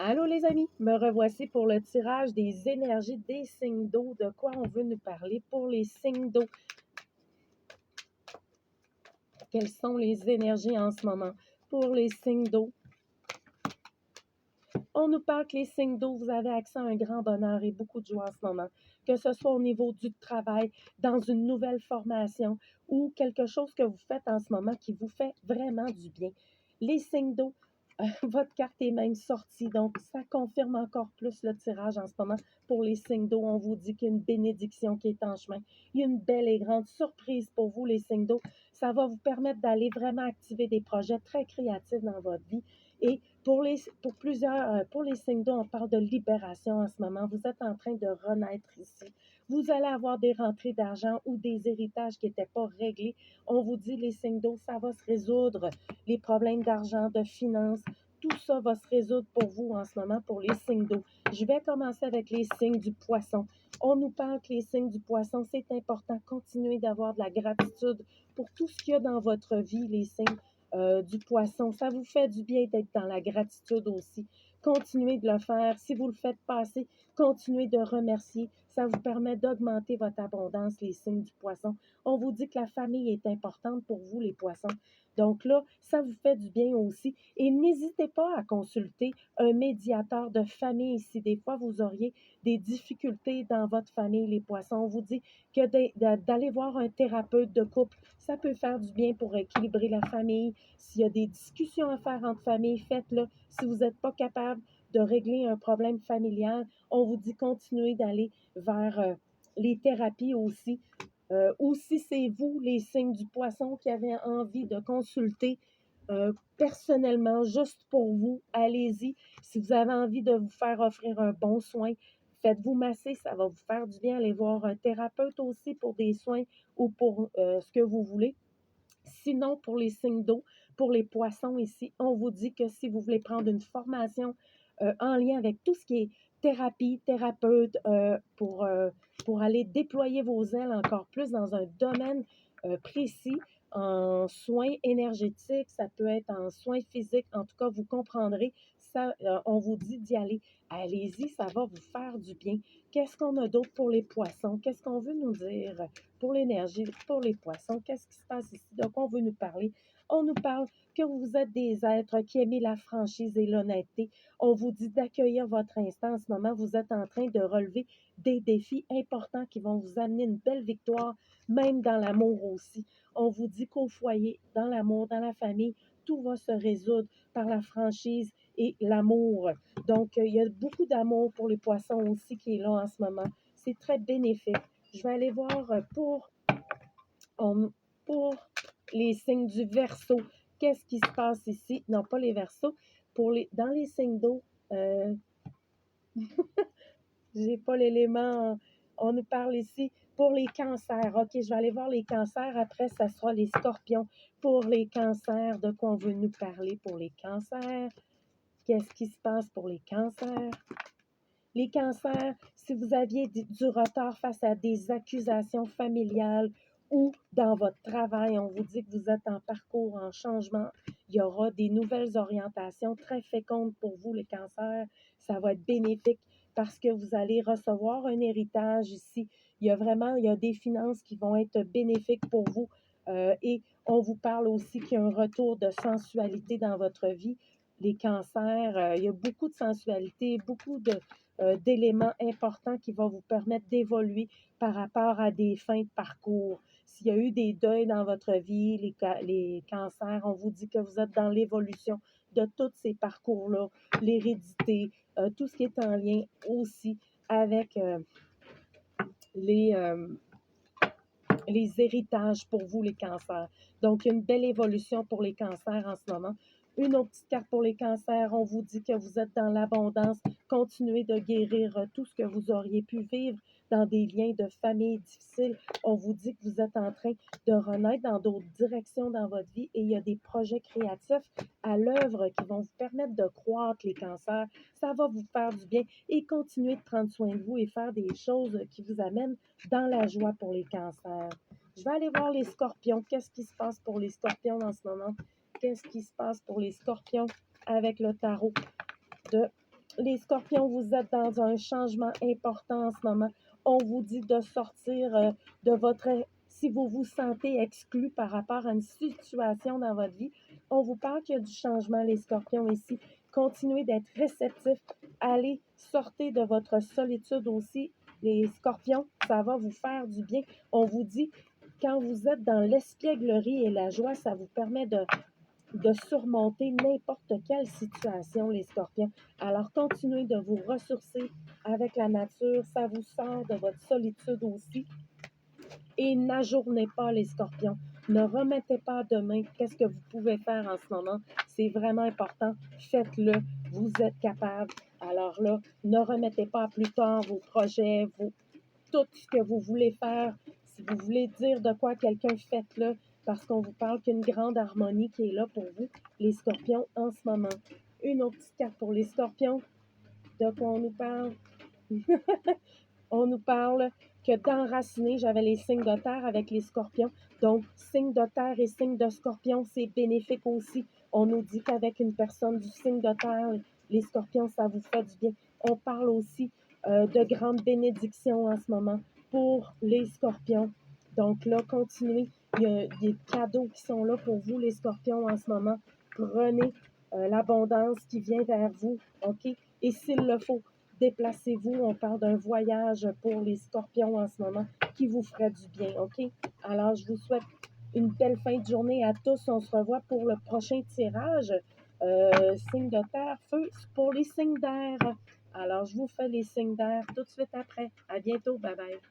Allô les amis, me revoici pour le tirage des énergies des signes d'eau. De quoi on veut nous parler pour les signes d'eau? Quelles sont les énergies en ce moment pour les signes d'eau? On nous parle que les signes d'eau, vous avez accès à un grand bonheur et beaucoup de joie en ce moment, que ce soit au niveau du travail, dans une nouvelle formation ou quelque chose que vous faites en ce moment qui vous fait vraiment du bien. Les signes d'eau, votre carte est même sortie, donc ça confirme encore plus le tirage en ce moment pour les signes d'eau. On vous dit qu'il y a une bénédiction qui est en chemin. Il y a une belle et grande surprise pour vous, les signes d'eau. Ça va vous permettre d'aller vraiment activer des projets très créatifs dans votre vie. Et pour les signes d'eau, on parle de libération en ce moment. Vous êtes en train de renaître ici. Vous allez avoir des rentrées d'argent ou des héritages qui n'étaient pas réglés. On vous dit, les signes d'eau, ça va se résoudre. Les problèmes d'argent, de finances, tout ça va se résoudre pour vous en ce moment, pour les signes d'eau. Je vais commencer avec les signes du poisson. On nous parle que les signes du poisson, c'est important. Continuez d'avoir de la gratitude pour tout ce qu'il y a dans votre vie, les signes du poisson. Ça vous fait du bien d'être dans la gratitude aussi. Continuez de le faire. Si vous le faites passer, continuez de remercier. Ça vous permet d'augmenter votre abondance, les signes du poisson. On vous dit que la famille est importante pour vous, les poissons. Donc là, ça vous fait du bien aussi. Et n'hésitez pas à consulter un médiateur de famille si des fois vous auriez des difficultés dans votre famille, les poissons. On vous dit que d'aller voir un thérapeute de couple, ça peut faire du bien pour équilibrer la famille. S'il y a des discussions à faire entre familles, faites-le. Si vous n'êtes pas capable de régler un problème familial, on vous dit continuez d'aller vers les thérapies aussi. Ou si c'est vous, les signes du poisson, qui avez envie de consulter personnellement, juste pour vous, allez-y. Si vous avez envie de vous faire offrir un bon soin, faites-vous masser, ça va vous faire du bien. Allez voir un thérapeute aussi pour des soins ou pour ce que vous voulez. Sinon, pour les signes d'eau, pour les poissons ici, on vous dit que si vous voulez prendre une formation en lien avec tout ce qui est thérapie, thérapeute, pour aller déployer vos ailes encore plus dans un domaine précis, en soins énergétiques, ça peut être en soins physiques, en tout cas, vous comprendrez, ça, on vous dit d'y aller. Allez-y, ça va vous faire du bien. Qu'est-ce qu'on a d'autre pour les poissons? Qu'est-ce qu'on veut nous dire pour l'énergie, pour les poissons? Qu'est-ce qui se passe ici? Donc, on veut nous parler. On nous parle que vous êtes des êtres qui aiment la franchise et l'honnêteté. On vous dit d'accueillir votre instant. En ce moment, vous êtes en train de relever des défis importants qui vont vous amener une belle victoire, même dans l'amour aussi. On vous dit qu'au foyer, dans l'amour, dans la famille, tout va se résoudre par la franchise et l'amour. Donc, il y a beaucoup d'amour pour les poissons aussi qui est là en ce moment. C'est très bénéfique. Je vais aller voir pour les signes du Verseau. Qu'est-ce qui se passe ici? Non, pas les Verseaux. Dans les signes d'eau, euh, j'ai pas l'élément. On nous parle ici pour les cancers. OK, je vais aller voir les cancers. Après, ça sera les scorpions. Pour les cancers, de quoi on veut nous parler pour les cancers? Qu'est-ce qui se passe pour les cancers? Les cancers, si vous aviez du retard face à des accusations familiales ou dans votre travail, on vous dit que vous êtes en parcours, en changement, il y aura des nouvelles orientations très fécondes pour vous, les cancers. Ça va être bénéfique parce que vous allez recevoir un héritage ici. Il y a des finances qui vont être bénéfiques pour vous. Et on vous parle aussi qu'il y a un retour de sensualité dans votre vie. Les cancers, il y a beaucoup de sensualité, beaucoup d'éléments importants qui vont vous permettre d'évoluer par rapport à des fins de parcours. S'il y a eu des deuils dans votre vie, les cancers, on vous dit que vous êtes dans l'évolution de tous ces parcours-là, l'hérédité, tout ce qui est en lien aussi avec les, euh, les héritages pour vous, les cancers. Donc, une belle évolution pour les cancers en ce moment. Une autre petite carte pour les cancers, on vous dit que vous êtes dans l'abondance. Continuez de guérir tout ce que vous auriez pu vivre dans des liens de famille difficiles. On vous dit que vous êtes en train de renaître dans d'autres directions dans votre vie et il y a des projets créatifs à l'œuvre qui vont vous permettre de croître, les cancers. Ça va vous faire du bien et continuez de prendre soin de vous et faire des choses qui vous amènent dans la joie pour les cancers. Je vais aller voir les scorpions. Qu'est-ce qui se passe pour les scorpions en ce moment? Qu'est-ce qui se passe pour les scorpions avec le tarot de Les scorpions, vous êtes dans un changement important en ce moment. On vous dit de sortir de votre... Si vous vous sentez exclu par rapport à une situation dans votre vie, on vous parle qu'il y a du changement, les scorpions, ici. Continuez d'être réceptifs. Allez, sortez de votre solitude aussi. Les scorpions, ça va vous faire du bien. On vous dit, quand vous êtes dans l'espièglerie et la joie, ça vous permet de surmonter n'importe quelle situation, les scorpions. Alors, continuez de vous ressourcer avec la nature. Ça vous sort de votre solitude aussi. Et n'ajournez pas, les scorpions. Ne remettez pas demain qu'est-ce que vous pouvez faire en ce moment. C'est vraiment important. Faites-le. Vous êtes capable. Alors là, ne remettez pas plus tard vos projets, tout ce que vous voulez faire. Si vous voulez dire de quoi quelqu'un, faites-le, parce qu'on vous parle qu'une grande harmonie qui est là pour vous, les scorpions, en ce moment. Une autre petite carte pour les scorpions. De quoi on nous parle? On nous parle que d'enraciner, j'avais les signes de terre avec les scorpions. Donc, signe de terre et signe de scorpion, c'est bénéfique aussi. On nous dit qu'avec une personne du signe de terre, les scorpions, ça vous fait du bien. On parle aussi de grandes bénédictions en ce moment pour les scorpions. Donc là, continuez. Il y a des cadeaux qui sont là pour vous, les scorpions, en ce moment. Prenez l'abondance qui vient vers vous, OK? Et s'il le faut, déplacez-vous. On parle d'un voyage pour les scorpions en ce moment qui vous ferait du bien, OK? Alors, je vous souhaite une belle fin de journée à tous. On se revoit pour le prochain tirage. Signe de terre, feu, pour les signes d'air. Alors, je vous fais les signes d'air tout de suite après. À bientôt. Bye bye.